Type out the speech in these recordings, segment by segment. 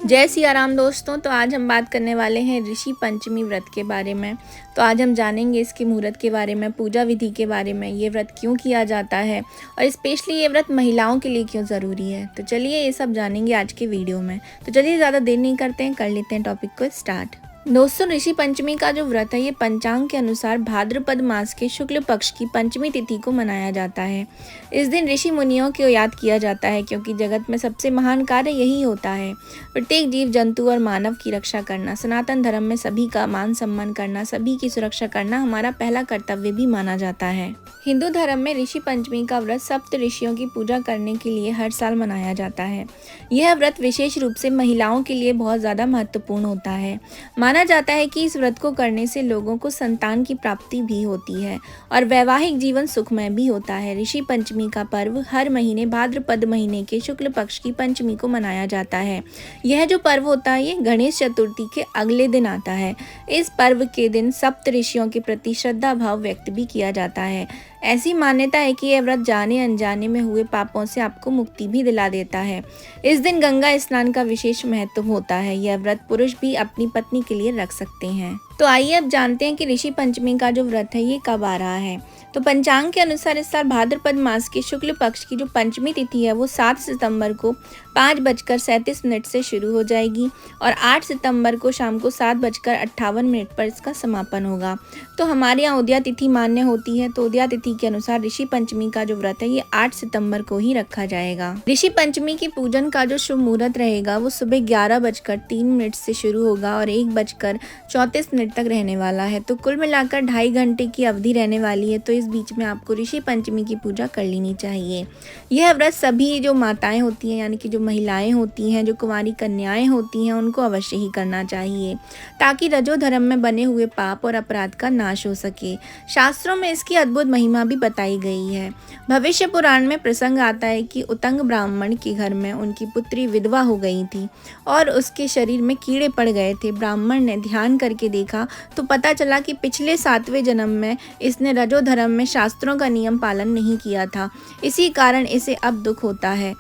जय सिया राम दोस्तों। तो आज हम बात करने वाले हैं ऋषि पंचमी व्रत के बारे में। तो आज हम जानेंगे इसके मुहूर्त के बारे में, पूजा विधि के बारे में, ये व्रत क्यों किया जाता है और स्पेशली ये व्रत महिलाओं के लिए क्यों ज़रूरी है। तो चलिए ये सब जानेंगे आज के वीडियो में। तो चलिए ज़्यादा देर नहीं करते हैं, कर लेते हैं टॉपिक को स्टार्ट। दोस्तों, ऋषि पंचमी का जो व्रत है ये पंचांग के अनुसार भाद्रपद मास के शुक्ल पक्ष की पंचमी तिथि को मनाया जाता है। इस दिन ऋषि मुनियों को याद किया जाता है क्योंकि जगत में सबसे महान कार्य यही होता है। प्रत्येक जीव जंतु और मानव की रक्षा करना, सनातन धर्म में सभी का मान सम्मान करना, सभी की सुरक्षा करना हमारा पहला कर्तव्य भी माना जाता है। हिंदू धर्म में ऋषि पंचमी का व्रत सप्त ऋषियों की पूजा करने के लिए हर साल मनाया जाता है। यह व्रत विशेष रूप से महिलाओं के लिए बहुत ज़्यादा महत्वपूर्ण होता है। माना जाता है कि इस व्रत को करने से लोगों को संतान की प्राप्ति भी होती है और वैवाहिक जीवन सुखमय भी होता है। ऋषि पंचमी का पर्व हर महीने भाद्रपद महीने के शुक्ल पक्ष की पंचमी को मनाया जाता है। यह जो पर्व होता है ये गणेश चतुर्थी के अगले दिन आता है। इस पर्व के दिन सप्त ऋषियों के प्रति श्रद्धा भाव व्यक्त भी किया जाता है। ऐसी मान्यता है कि यह व्रत जाने अनजाने में हुए पापों से आपको मुक्ति भी दिला देता है। इस दिन गंगा स्नान का विशेष महत्व होता है। यह व्रत पुरुष भी अपनी पत्नी के लिए रख सकते हैं। तो आइए अब जानते हैं कि ऋषि पंचमी का जो व्रत है ये कब आ रहा है। तो पंचांग के अनुसार इस साल भाद्रपद मास के शुक्ल पक्ष की जो पंचमी तिथि है वो 7 सितंबर को 5:37 से शुरू हो जाएगी और 8 सितंबर को शाम को 7:58 पर इसका समापन होगा। तो हमारे यहाँ उदया तिथि मान्य होती है, तो उदया तिथि के अनुसार ऋषि पंचमी का जो व्रत है ये 8 सितंबर को ही रखा जाएगा। ऋषि पंचमी की पूजन का जो शुभ मुहूर्त रहेगा वो सुबह 11:03 से शुरू होगा और 1:34 तक रहने वाला है। तो कुल मिलाकर 2.5 घंटे की अवधि रहने वाली है। तो इस बीच में आपको ऋषि पंचमी की पूजा कर लेनी चाहिए। यह व्रत सभी जो माताएं होती हैं यानी कि जो महिलाएं होती हैं, जो कुंवारी कन्याएं होती हैं, उनको अवश्य ही करना चाहिए ताकि रजो धर्म में बने हुए पाप और अपराध का नाश हो सके। शास्त्रों में इसकी अद्भुत महिमा भी बताई गई है। भविष्य पुराण में प्रसंग आता है कि उतंग ब्राह्मण के घर में उनकी पुत्री विधवा हो गई थी और उसके शरीर में कीड़े पड़ गए थे। ब्राह्मण ने ध्यान करके देखा तो पता चला कि पिछले 7वें जन्म में इसने रजो धर्म में शास्त्रों का नियम पालन नहीं किया था, इसी कारण इसे अब दुख होता है।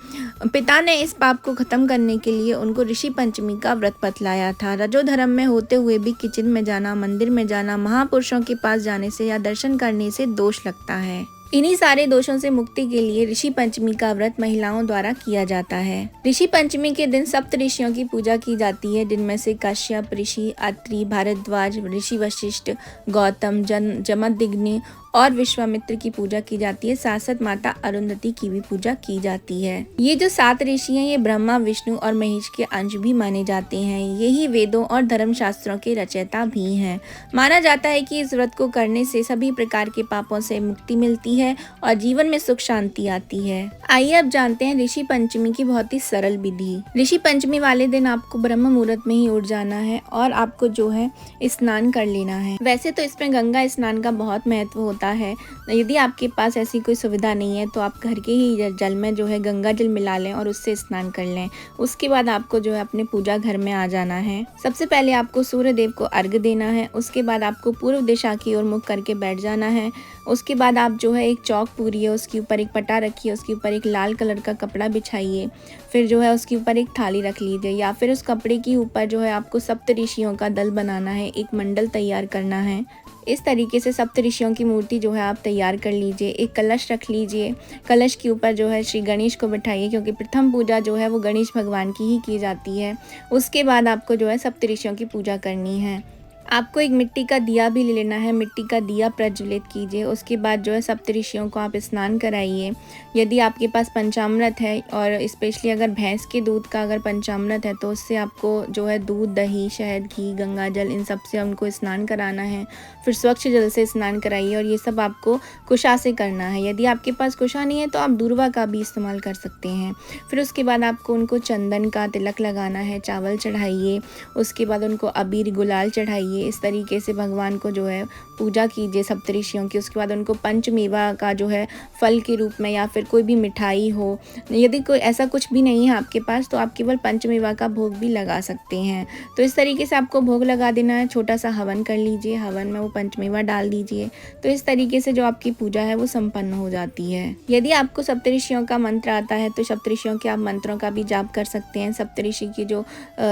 पिता ने इस पाप को खत्म करने के लिए उनको ऋषि पंचमी का व्रत बतलाया था। रजो धर्म में होते हुए भी किचन में जाना, मंदिर में जाना, महापुरुषों के पास जाने से या दर्शन करने से दोष लगता है। इन्हीं सारे दोषों से मुक्ति के लिए ऋषि पंचमी का व्रत महिलाओं द्वारा किया जाता है। ऋषि पंचमी के दिन सप्त ऋषियों की पूजा की जाती है, जिनमें से कश्यप ऋषि, अत्रि, भारद्वाज, ऋषि वशिष्ठ, गौतम, जमदग्नि और विश्वामित्र की पूजा की जाती है। साथ साथ माता अरुंधति की भी पूजा की जाती है। ये जो 7 ऋषि हैं ये ब्रह्मा, विष्णु और महेश के अंश भी माने जाते हैं। यही वेदों और धर्मशास्त्रों के रचयिता भी हैं। माना जाता है कि इस व्रत को करने से सभी प्रकार के पापों से मुक्ति मिलती है और जीवन में सुख शांति आती है। आइए अब जानते हैं ऋषि पंचमी की बहुत ही सरल विधि। ऋषि पंचमी वाले दिन आपको ब्रह्म मुहूर्त में ही उठ जाना है और आपको जो है स्नान कर लेना है। वैसे तो इसमें गंगा स्नान का बहुत महत्व होता है। यदि आपके पास ऐसी कोई सुविधा नहीं है तो आप घर के ही जल में जो है गंगा जल मिला लें और उससे स्नान कर लें। उसके बाद आपको जो है अपने पूजा घर में आ जाना है। सबसे पहले आपको सूर्य देव को अर्घ्य देना है। उसके बाद आपको पूर्व दिशा की ओर मुख करके बैठ जाना है। उसके बाद आप जो है एक चौक पूरी है, उसके ऊपर एक पटा रखिए, उसके ऊपर एक लाल कलर का कपड़ा बिछाइए। फिर जो है उसके ऊपर एक थाली रख लीजिए या फिर उस कपड़े के ऊपर जो है आपको सप्त ऋषियों का दल बनाना है, एक मंडल तैयार करना है। इस तरीके से सप्त ऋषियों की मूर्ति जो है आप तैयार कर लीजिए। एक कलश रख लीजिए। कलश के ऊपर जो है श्री गणेश को बिठाइए क्योंकि प्रथम पूजा जो है वो गणेश भगवान की ही की जाती है। उसके बाद आपको जो है सप्त ऋषियों की पूजा करनी है। आपको एक मिट्टी का दिया भी ले लेना है। मिट्टी का दिया प्रज्वलित कीजिए। उसके बाद जो है सप्त ऋषियों को आप स्नान कराइए। यदि आपके पास पंचामृत है और स्पेशली अगर भैंस के दूध का अगर पंचामृत है तो उससे आपको जो है दूध, दही, शहद, घी, गंगा जल इन सब से उनको स्नान कराना है। फिर स्वच्छ जल से स्नान कराइए और ये सब आपको कुशा से करना है। यदि आपके पास कुशा नहीं है तो आप दूर्वा का भी इस्तेमाल कर सकते हैं। फिर उसके बाद आपको उनको चंदन का तिलक लगाना है, चावल चढ़ाइए। उसके बाद उनको अबीर गुलाल चढ़ाइए। चाहिए। इस तरीके से भगवान को जो है पूजा कीजिए सप्तऋषियों की। उसके बाद उनको पंचमेवा का जो है फल के रूप में या फिर कोई भी मिठाई हो, यदि कोई ऐसा कुछ भी नहीं है आपके पास तो आप केवल पंचमेवा का भोग भी लगा सकते हैं। तो इस तरीके से आपको भोग लगा देना है। छोटा सा हवन कर लीजिए, हवन में वो पंचमेवा डाल दीजिए। तो इस तरीके से जो आपकी पूजा है वो संपन्न हो जाती है। यदि आपको सप्तऋषियों का मंत्र आता है तो सप्तऋषियों के आप मंत्रों का भी जाप कर सकते हैं। सप्तऋषि की जो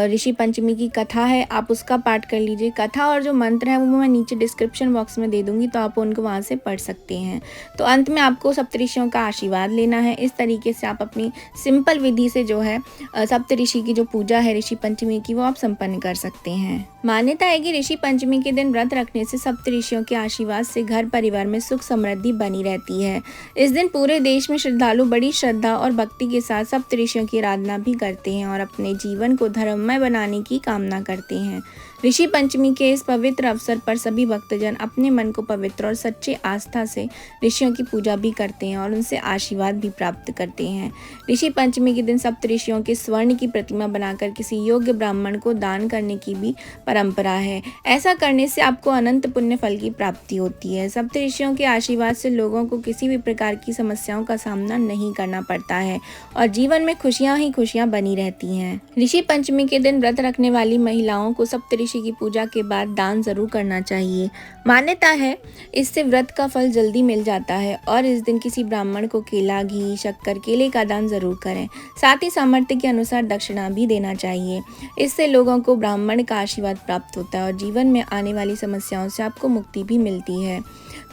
ऋषि पंचमी की कथा है आप उसका पाठ कर लीजिए। कथा और जो मंत्र है वो मैं नीचे डिस्क्रिप्शन बॉक्स में दे दूंगी, तो आप उनको वहाँ से पढ़ सकते हैं। तो अंत में आपको सप्तऋषियों का आशीर्वाद लेना है। इस तरीके से आप अपनी सिंपल विधि से जो है सप्तऋषि की जो पूजा है ऋषि पंचमी की वो आप संपन्न कर सकते हैं। मान्यता है कि ऋषि पंचमी के दिन व्रत रखने से सप्तऋषियों के आशीर्वाद से घर परिवार में सुख समृद्धि बनी रहती है। इस दिन पूरे देश में श्रद्धालु बड़ी श्रद्धा और भक्ति के साथ सप्तऋषियों की आराधना भी करते हैं और अपने जीवन को धर्ममय बनाने की कामना करते हैं। ऋषि पंचमी के इस पवित्र अवसर पर सभी भक्तजन अपने मन को पवित्र और सच्ची आस्था से ऋषियों की पूजा भी करते हैं और उनसे आशीर्वाद भी प्राप्त करते हैं। ऋषि पंचमी के दिन सप्तऋषियों के स्वर्ण की प्रतिमा बनाकर किसी योग्य ब्राह्मण को दान करने की भी परंपरा है। ऐसा करने से आपको अनंत पुण्य फल की प्राप्ति होती है। सप्तऋषियों के आशीर्वाद से लोगों को किसी भी प्रकार की समस्याओं का सामना नहीं करना पड़ता है और जीवन में खुशियां ही खुशियां बनी रहती हैं। ऋषि पंचमी के दिन व्रत रखने वाली महिलाओं को सप्तऋषि की पूजा के बाद दान जरूर करना चाहिए। मान्यता है इससे व्रत का फल जल्दी मिल जाता है और इस दिन किसी ब्राह्मण को केला, घी, शक्कर, केले का दान जरूर करें। साथ ही सामर्थ्य के अनुसार दक्षिणा भी देना चाहिए। इससे लोगों को ब्राह्मण का आशीर्वाद प्राप्त होता है और जीवन में आने वाली समस्याओं से आपको मुक्ति भी मिलती है।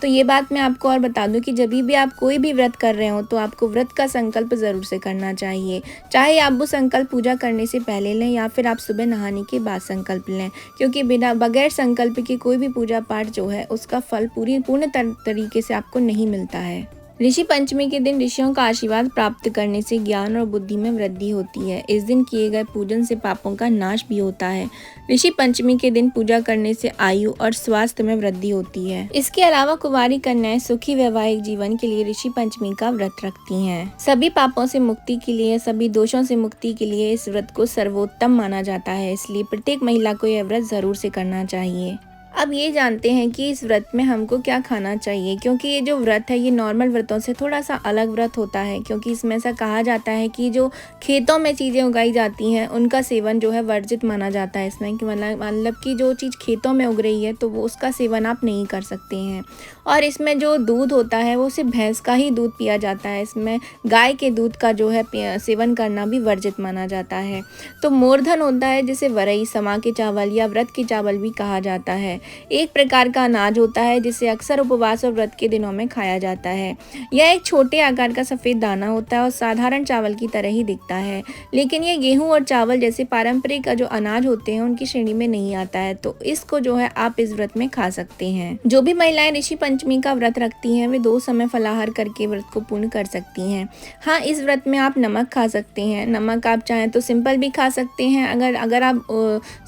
तो ये बात मैं आपको और बता दूं कि जब भी आप कोई भी व्रत कर रहे हो तो आपको व्रत का संकल्प ज़रूर से करना चाहिए। चाहे आप वो संकल्प पूजा करने से पहले लें या फिर आप सुबह नहाने के बाद संकल्प लें, क्योंकि बगैर संकल्प के कोई भी पूजा पाठ जो है उसका फल पूर्ण तरीके से आपको नहीं मिलता है। ऋषि पंचमी के दिन ऋषियों का आशीर्वाद प्राप्त करने से ज्ञान और बुद्धि में वृद्धि होती है। इस दिन किए गए पूजन से पापों का नाश भी होता है। ऋषि पंचमी के दिन पूजा करने से आयु और स्वास्थ्य में वृद्धि होती है। इसके अलावा कुंवारी कन्याएं सुखी वैवाहिक जीवन के लिए ऋषि पंचमी का व्रत रखती हैं। सभी पापों से मुक्ति के लिए, सभी दोषों से मुक्ति के लिए इस व्रत को सर्वोत्तम माना जाता है। इसलिए प्रत्येक महिला को यह व्रत जरूर से करना चाहिए। अब ये जानते हैं कि इस व्रत में हमको क्या खाना चाहिए, क्योंकि ये जो व्रत है ये नॉर्मल व्रतों से थोड़ा सा अलग व्रत होता है, क्योंकि इसमें ऐसा कहा जाता है कि जो खेतों में चीज़ें उगाई जाती हैं उनका सेवन जो है वर्जित माना जाता है। इसमें कि मतलब कि जो चीज़ खेतों में उग रही है तो वो उसका सेवन आप नहीं कर सकते हैं। और इसमें जो दूध होता है वो सिर्फ भैंस का ही दूध पिया जाता है। इसमें गाय के दूध का जो है सेवन करना भी वर्जित माना जाता है। तो मोरधन होता है जिसे वरई, समा के चावल या व्रत के चावल भी कहा जाता है। एक प्रकार का अनाज होता है जिसे अक्सर उपवास और व्रत के दिनों में खाया जाता है। यह एक छोटे आकार का सफ़ेद दाना होता है और साधारण चावल की तरह ही दिखता है, लेकिन ये गेहूं और चावल जैसे पारंपरिक जो अनाज होते हैं उनकी श्रेणी में नहीं आता है। तो इसको जो है आप इस व्रत में खा सकते हैं। जो भी महिलाएं ऋषि पंचमी का व्रत रखती हैं वे 2 समय फलाहार करके व्रत को पूर्ण कर सकती हैं। हाँ, इस व्रत में आप नमक खा सकते हैं। नमक आप चाहें तो सिंपल भी खा सकते हैं। अगर आप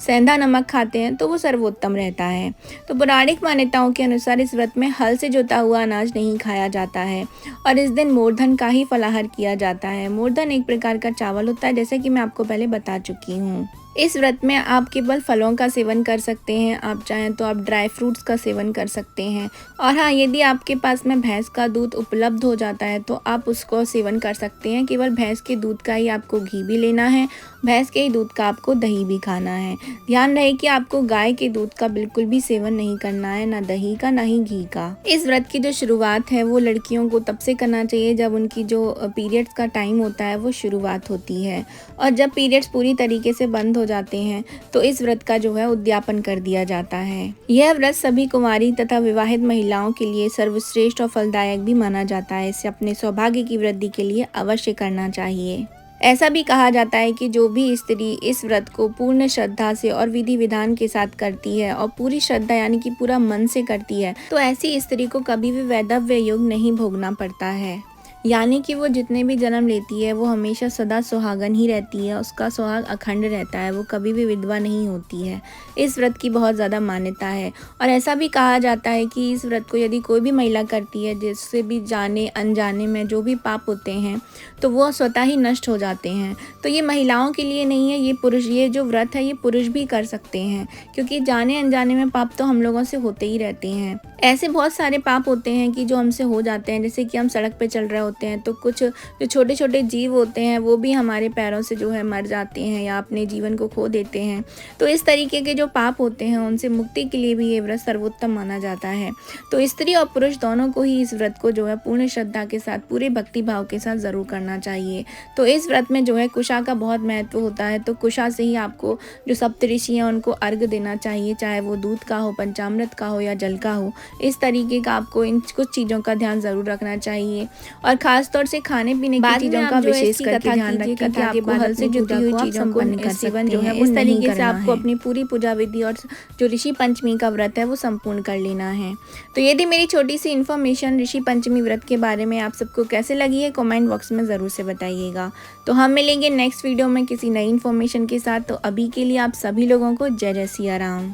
सेंधा नमक खाते हैं तो वो सर्वोत्तम रहता है। तो पौराणिक मान्यताओं के अनुसार इस व्रत में हल से जोता हुआ अनाज नहीं खाया जाता है और इस दिन मोरधन का ही फलाहार किया जाता है। मोरधन एक प्रकार का चावल होता है, जैसे कि मैं आपको पहले बता चुकी हूँ। इस व्रत में आप केवल फलों का सेवन कर सकते हैं। आप चाहें तो आप ड्राई फ्रूट्स का सेवन कर सकते हैं। और हाँ, यदि आपके पास में भैंस का दूध उपलब्ध हो जाता है तो आप उसको सेवन कर सकते हैं। केवल भैंस के दूध का ही आपको घी भी लेना है, भैंस के ही दूध का आपको दही भी खाना है। ध्यान रहे कि आपको गाय के दूध का बिल्कुल भी सेवन नहीं करना है, ना दही का ना ही घी का। इस व्रत की जो शुरुआत है वो लड़कियों को तब से करना चाहिए जब उनकी जो पीरियड्स का टाइम होता है वो शुरुआत होती है, और जब पीरियड्स पूरी तरीके से बंद हो जाते हैं तो इस व्रत का जो है उद्यापन कर दिया जाता है। यह व्रत सभी कुंवारी तथा विवाहित महिलाओं के लिए सर्वश्रेष्ठ और फलदायक भी माना जाता है। इसे अपने सौभाग्य की वृद्धि के लिए अवश्य करना चाहिए। ऐसा भी कहा जाता है कि जो भी स्त्री इस व्रत को पूर्ण श्रद्धा से और विधि विधान के साथ करती है और पूरी श्रद्धा यानी कि पूरा मन से करती है तो ऐसी स्त्री को कभी भी वैधव्य योग नहीं भोगना पड़ता है। यानी कि वो जितने भी जन्म लेती है वो हमेशा सदा सुहागन ही रहती है, उसका सुहाग अखंड रहता है, वो कभी भी विधवा नहीं होती है। इस व्रत की बहुत ज़्यादा मान्यता है और ऐसा भी कहा जाता है कि इस व्रत को यदि कोई भी महिला करती है, जिससे भी जाने अनजाने में जो भी पाप होते हैं तो वो स्वतः ही नष्ट हो जाते हैं। तो ये महिलाओं के लिए नहीं है, ये जो व्रत है ये पुरुष भी कर सकते हैं, क्योंकि जाने अनजाने में पाप तो हम लोगों से होते ही रहते हैं। ऐसे बहुत सारे पाप होते हैं कि जो हमसे हो जाते हैं, जैसे कि हम सड़क पे चल रहे होते हैं तो कुछ जो छोटे छोटे जीव होते हैं वो भी हमारे पैरों से जो है मर जाते हैं या अपने जीवन को खो देते हैं। तो इस तरीके के जो पाप होते हैं उनसे मुक्ति के लिए भी ये व्रत सर्वोत्तम माना जाता है। तो स्त्री और पुरुष दोनों को ही इस व्रत को जो है पूर्ण श्रद्धा के साथ, पूरे भक्ति भाव के साथ ज़रूर करना चाहिए। तो इस व्रत में जो है कुशा का बहुत महत्व होता है, तो कुशा से ही आपको जो सप्तऋषि हैं उनको अर्घ देना चाहिए, चाहे वो दूध का हो, पंचामृत का हो या जल का हो। इस तरीके का आपको इन कुछ चीज़ों का ध्यान ज़रूर रखना चाहिए और ख़ास तौर से खाने पीने की चीज़ों का विशेष करके ध्यान रखिए कि आपको हल से जुटी हुई चीज़ों को सेवन जो है इस तरीके से आपको अपनी पूरी पूजा विधि और जो ऋषि पंचमी का व्रत है वो संपूर्ण कर लेना है। तो ये थी मेरी छोटी सी इन्फॉर्मेशन ऋषि पंचमी व्रत के बारे में। आप सबको कैसे लगी है कमेंट बॉक्स में ज़रूर से बताइएगा। तो हम मिलेंगे नेक्स्ट वीडियो में किसी नई इन्फॉर्मेशन के साथ। तो अभी के लिए आप सभी लोगों को जय जय सिया राम।